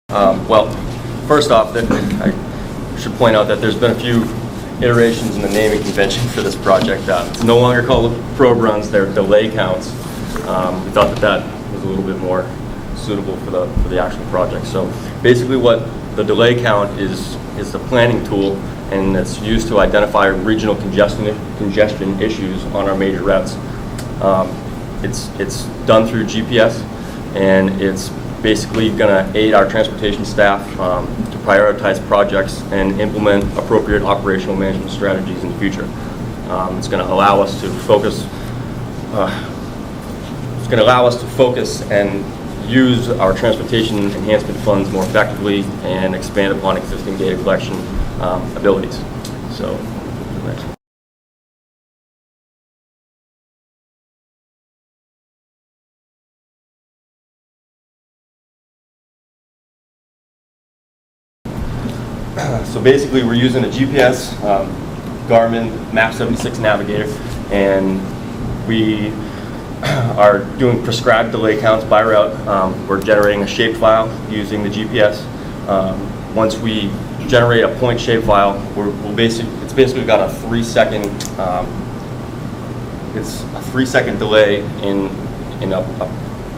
Well, first off, I should point out that there's been a few iterations in the naming convention for this project. It's no longer called probe runs; they're delay counts. We thought that was a little bit more suitable for the actual project. So basically, what the delay count is a planning tool, and it's used to identify regional congestion issues on our major routes. It's done through GPS, and it's basically going to aid our transportation staff to prioritize projects and implement appropriate operational management strategies in the future. It's going to allow us to focus. It's going to allow us to focus and use our transportation enhancement funds more effectively and expand upon existing data collection abilities. So, next. So basically, we're using a GPS Garmin Map 76 Navigator, and we are doing prescribed delay counts by route. We're generating a shapefile using the GPS. Once we generate a point shapefile, it's basically got a 3-second it's a 3-second delay in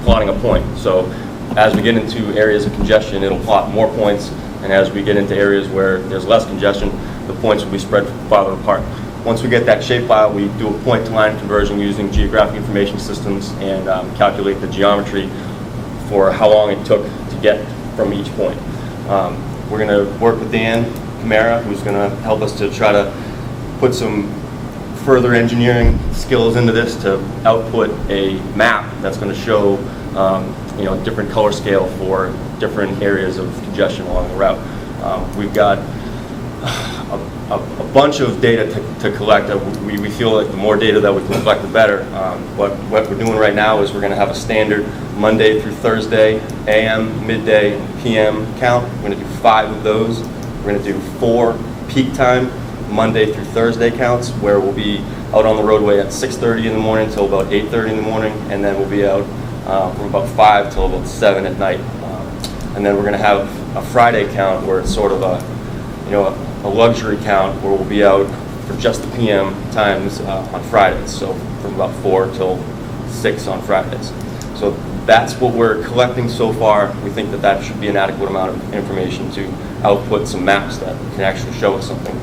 plotting a point. So as we get into areas of congestion, it'll plot more points. And as we get into areas where there's less congestion, the points will be spread farther apart. Once we get that shapefile, we do a point-to-line conversion using geographic information systems and calculate the geometry for how long it took to get from each point. We're going to work with Dan Camara, who's going to help us to try to put some further engineering skills into this to output a map that's going to show different color scale for different areas of congestion along the route. We've got a bunch of data to collect. We feel like the more data that we can collect, the better. What we're doing right now is we're going to have a standard Monday through Thursday, AM, midday, PM count. We're going to do 5 of those. We're going to do 4 peak time Monday through Thursday counts, where we'll be out on the roadway at 6:30 in the morning till about 8:30 in the morning, and then we'll be out from about 5 till about 7 at night. And then we're going to have a Friday count where it's sort of a luxury count where we'll be out for just the PM times on Fridays. So from about 4 till 6 on Fridays. So that's what we're collecting so far. We think that should be an adequate amount of information to output some maps that can actually show us something.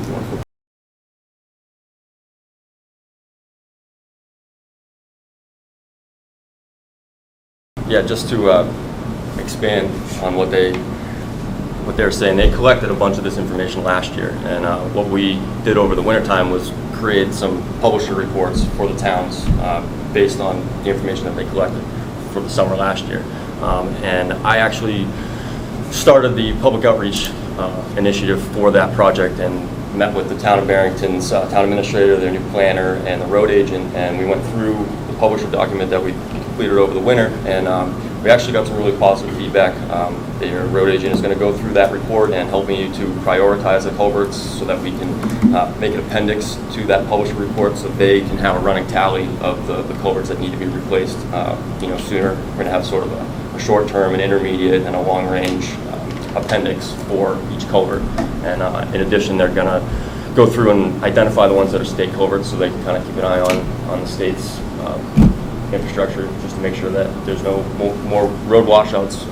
Yeah, just to expand on what they're saying. They collected a bunch of this information last year, and what we did over the wintertime was create some publisher reports for the towns based on the information that they collected for the summer last year. And I actually started the public outreach initiative for that project and met with the town of Barrington's town administrator, their new planner, and the road agent, and we went through the publisher document that we completed over the winter, and we actually got some really positive feedback. Their road agent is going to go through that report and helping you to prioritize the culverts so that we can make an appendix to that published report so they can have a running tally of the culverts that need to be replaced sooner. We're going to have sort of a short-term, an intermediate, and a long-range appendix for each culvert. And in addition, they're going to go through and identify the ones that are state culverts so they can kind of keep an eye on the state's infrastructure, just to make sure that there's no more road washouts,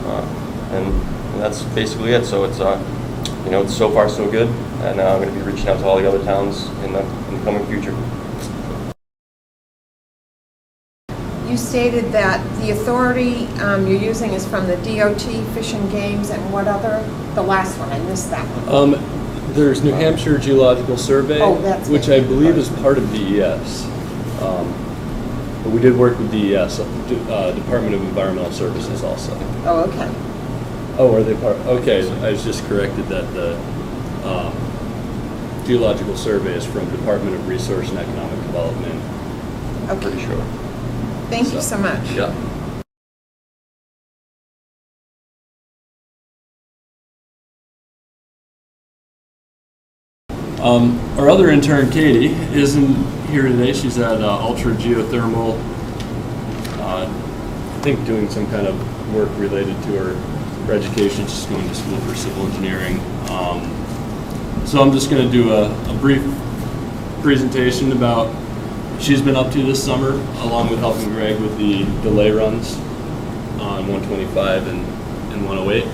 and that's basically it. So it's it's so far so good, and I'm going to be reaching out to all the other towns in the coming future. You stated that the authority you're using is from the DOT, Fish and Games, and what other? The last one, I missed that one. There's New Hampshire Geological Survey, which I believe is part of DES. But we did work with DES, Department of Environmental Services also. Oh, okay. Oh, are they part? Okay, I was just corrected that the Geological Survey is from Department of Resource and Economic Development. Okay. I'm pretty sure. Thank you so much. Yeah. Our other intern, Katie, isn't here today. She's at Ultra Geothermal, I think doing some kind of work related to her her education. She's going to school for civil engineering. So I'm just going to do a brief presentation about what she's been up to this summer, along with helping Greg with the delay runs on 125 and 108.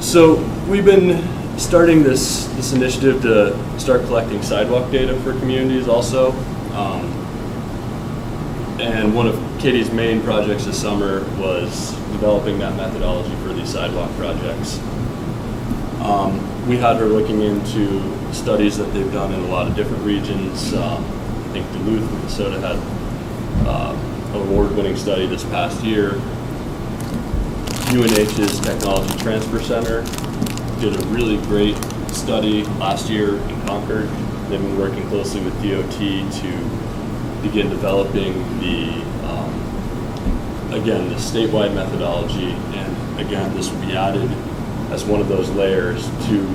So we've been starting this initiative to start collecting sidewalk data for communities also. And one of Katie's main projects this summer was developing that methodology for these sidewalk projects. We had her looking into studies that they've done in a lot of different regions. I think Duluth, Minnesota had an award-winning study this past year. UNH's Technology Transfer Center did a really great study last year in Concord. They've been working closely with DOT to begin developing again, the statewide methodology, and again, this will be added as one of those layers to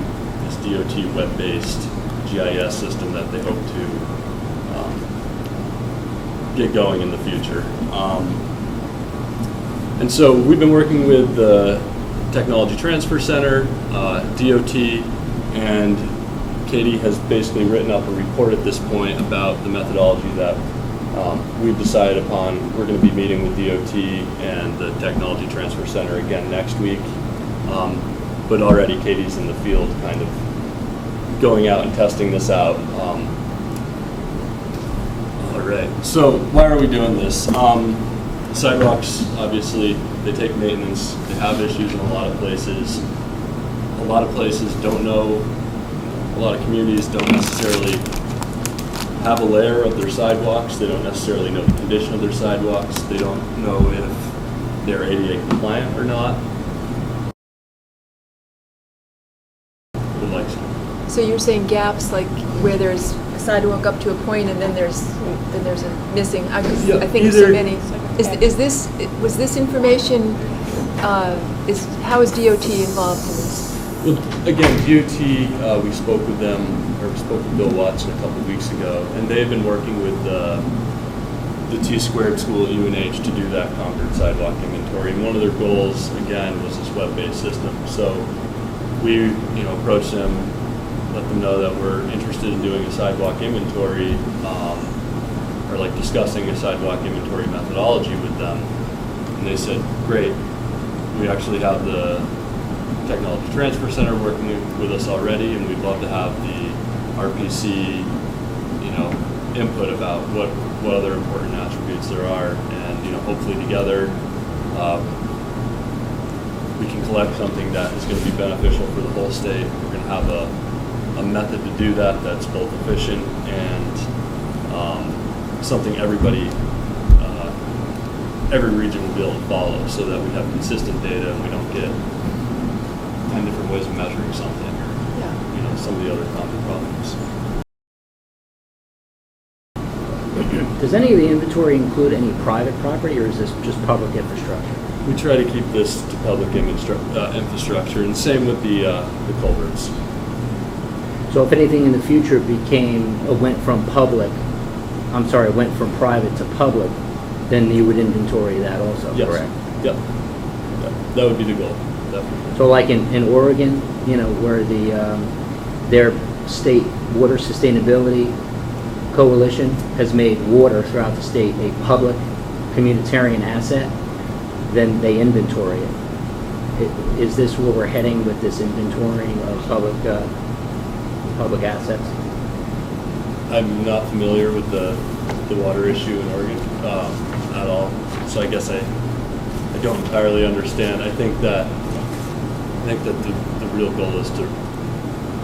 this DOT web-based GIS system that they hope to get going in the future. And so we've been working with the Technology Transfer Center, DOT, and Katie has basically written up a report at this point about the methodology that we've decided upon. We're going to be meeting with DOT and the Technology Transfer Center again next week. But already Katie's in the field kind of going out and testing this out. All right, so why are we doing this? Sidewalks, obviously, they take maintenance. They have issues in a lot of places. A lot of places don't know, a lot of communities don't necessarily have a layer of their sidewalks. They don't necessarily know the condition of their sidewalks. They don't know if they're ADA compliant or not. So you're saying gaps, like where there's a sidewalk up to a point and then there's a missing, I think there's so many. Was this information, how is DOT involved in this? Well, again, DOT, we spoke with them, or we spoke with Bill Watson a couple of weeks ago, and they've been working with the T-Squared School at UNH to do that Concord sidewalk inventory. And one of their goals, again, was this web-based system. So we, approached them, let them know that we're interested in doing a sidewalk inventory, or like discussing a sidewalk inventory methodology with them. And they said, great. We actually have the Technology Transfer Center working with us already, and we'd love to have the RPC, input about what other important attributes there are, and hopefully together we can collect something that is going to be beneficial for the whole state. We're going to have a method to do that that's both efficient and something every region will be able to follow, so that we have consistent data and we don't get 10 different ways of measuring something, or some of the other common problems. Does any of the inventory include any private property, or is this just public infrastructure? We try to keep this to public infrastructure, and same with the culverts. So if anything in the future went from private to public, then you would inventory that also, yes. Correct? Yep. That would be the goal, definitely. So like in Oregon, where their state water sustainability coalition has made water throughout the state a public communitarian asset, then they inventory it. Is this where we're heading with this inventorying of public assets? I'm not familiar with the water issue in Oregon at all, so I guess I don't entirely understand. I think that the real goal is to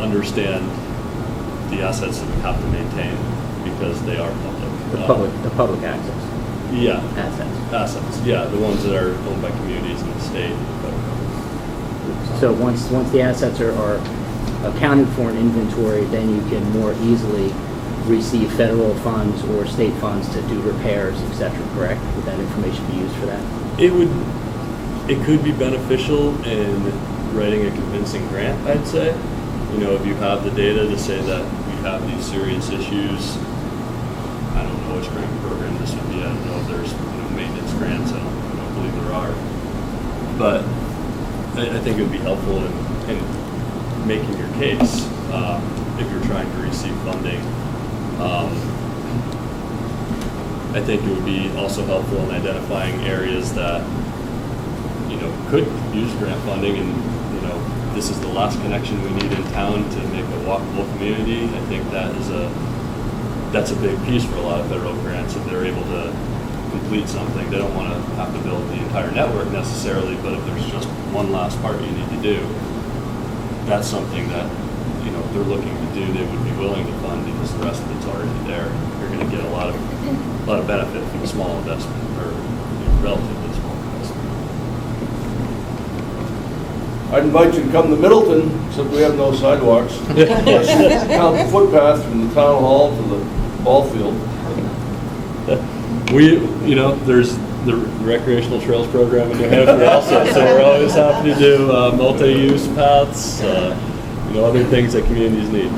understand the assets that we have to maintain, because they are public. The public access. Yeah. Assets. Yeah, the ones that are owned by communities in the state. So once the assets are accounted for in inventory, then you can more easily receive federal funds or state funds to do repairs, etc. Correct? Would that information be used for that? It could be beneficial in writing a convincing grant, I'd say. If you have the data to say that we have these serious issues. I don't know which grant program this would be. I don't know if there's maintenance grants. I don't believe there are. But I think it would be helpful in making your case if you're trying to receive funding. I think it would be also helpful in identifying areas that, could use grant funding, and, this is the last connection we need in town to make a walkable community. I think that's a big piece for a lot of federal grants. If they're able to complete something, they don't want to have to build the entire network necessarily, but if there's just one last part you need to do, that's something that, if they're looking to do, they would be willing to fund, because the rest of it's already there. You're going to get a lot of benefit from a small investment, or relatively small investment. I'd invite you to come to Middleton, except we have no sidewalks. Count the footpath from the town hall to the ball field. There's the recreational trails program in New Hampshire also, so we're always happy to do multi-use paths, other things that communities need.